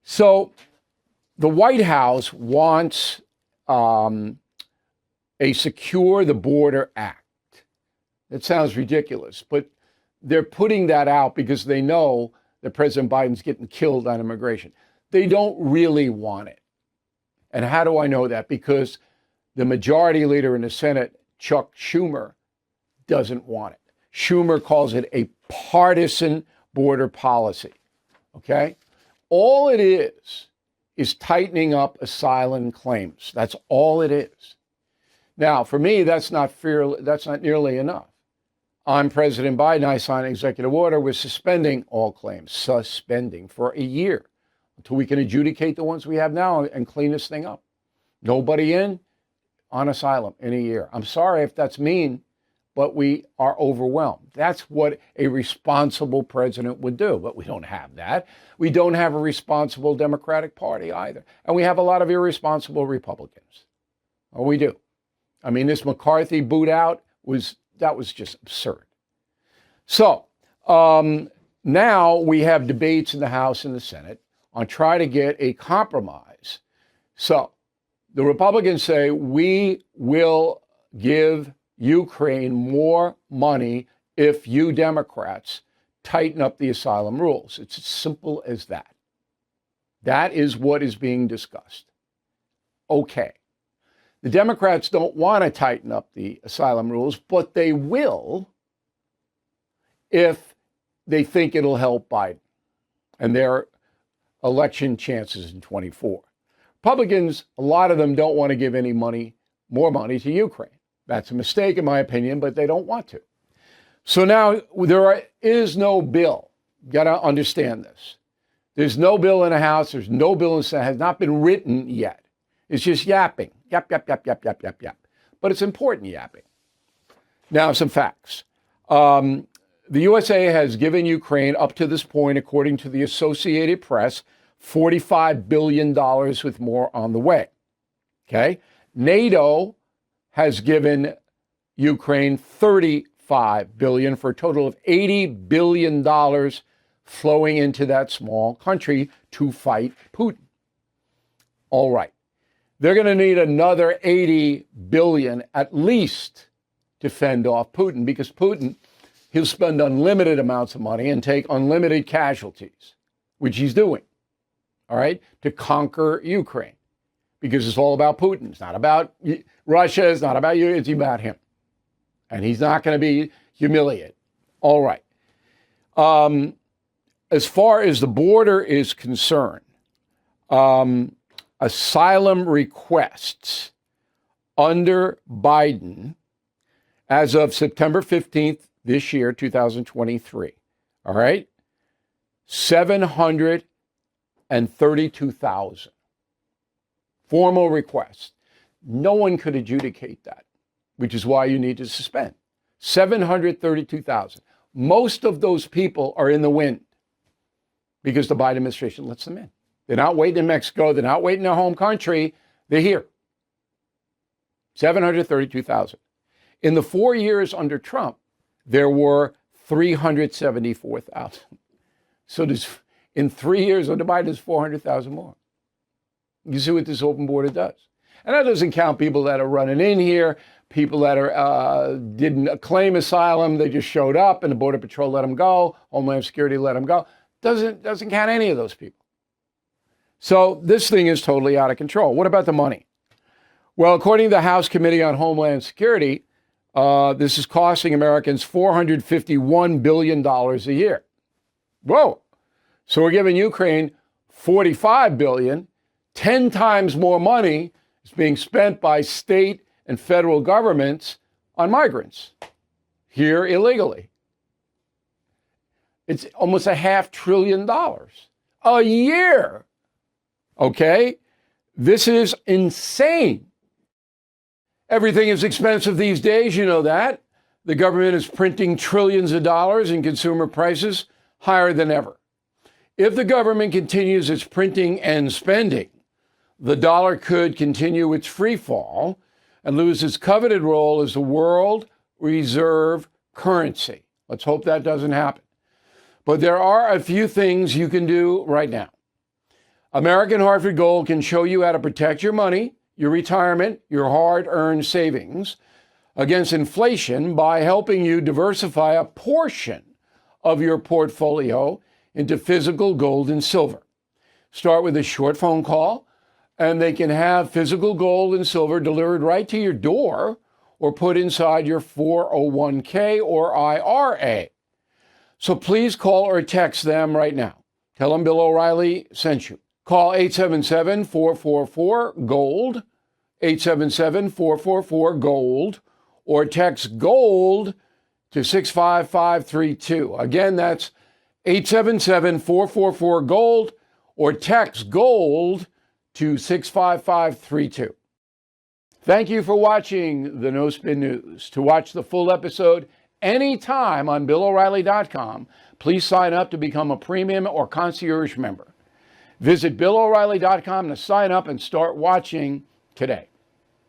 So the White House wants a Secure the Border Act. It sounds ridiculous, but they're putting that out because they know that President Biden's getting killed on immigration. They don't really want it. And how do I know that? Because the majority leader in the Senate, Chuck Schumer, doesn't want it. Schumer calls it a partisan border policy. Okay? All it is tightening up asylum claims. That's all it is. Now, for me, that's not nearly enough. I'm President Biden. I signed an executive order. We're suspending all claims, suspending for a year until we can adjudicate the ones we have now and clean this thing up. Nobody in on asylum in a year. I'm sorry if that's mean, but we are overwhelmed. That's what a responsible president would do, but we don't have that. We don't have a responsible Democratic Party either. And we have a lot of irresponsible Republicans. Oh, we do. I mean, this McCarthy boot out was just absurd. So now we have debates in the House and the Senate on trying to get a compromise. So the Republicans say we will give Ukraine more money if you Democrats tighten up the asylum rules. It's as simple as that. That is what is being discussed. Okay. The Democrats don't want to tighten up the asylum rules, but they will if they think it'll help Biden and their election chances in 24. Republicans, a lot of them don't want to give any more money to Ukraine. That's a mistake, in my opinion, but they don't want to. So now there is no bill. You got to understand this. There's no bill in the House. There's no bill in the Senate. It has not been written yet. It's just yapping. Yap, yap, yap, yap, yap, yap, yap. But it's important yapping. Now, some facts. The USA has given Ukraine, up to this point, according to the Associated Press, $45 billion with more on the way. Okay? NATO has given Ukraine $35 billion for a total of $80 billion flowing into that small country to fight Putin. All right. They're going to need another $80 billion at least to fend off Putin, because Putin, he'll spend unlimited amounts of money and take unlimited casualties, which he's doing, all right, to conquer Ukraine, because it's all about Putin. It's not about Russia. It's not about you. It's about him. And he's not going to be humiliated. All right. As far as the border is concerned, asylum requests under Biden as of September 15th this year, 2023, all right, 732,000 formal requests. No one could adjudicate that, which is why you need to suspend. 732,000. Most of those people are in the wind because the Biden administration lets them in. They're not waiting in Mexico. They're not waiting in their home country. They're here. 732,000. In the 4 years under Trump, there were 374,000. So in 3 years under Biden, there's 400,000 more. You see what this open border does. And that doesn't count people that are running in here, people that didn't claim asylum. They just showed up and the Border Patrol let them go. Homeland Security let them go. Doesn't count any of those people. So this thing is totally out of control. What about the money? Well, according to the House Committee on Homeland Security, this is costing Americans $451 billion a year. Whoa. So we're giving Ukraine $45 billion, 10 times more money is being spent by state and federal governments on migrants here illegally. It's almost $500 billion a year. Okay? This is insane. Everything is expensive these days, you know that. The government is printing trillions of dollars and consumer prices higher than ever. If the government continues its printing and spending, the dollar could continue its free fall and lose its coveted role as the world reserve currency. Let's hope that doesn't happen. But there are a few things you can do right now. American Hartford Gold can show you how to protect your money, your retirement, your hard-earned savings against inflation by helping you diversify a portion of your portfolio into physical gold and silver. Start with a short phone call, and they can have physical gold and silver delivered right to your door or put inside your 401k or IRA. So please call or text them right now. Tell them Bill O'Reilly sent you. Call 877-444-GOLD, 877-444-GOLD, or text GOLD to 65532. Again, that's 877-444-GOLD, or text GOLD to 65532. Thank you for watching the No Spin News. To watch the full episode anytime on BillO'Reilly.com, please sign up to become a premium or concierge member. Visit BillO'Reilly.com to sign up and start watching today.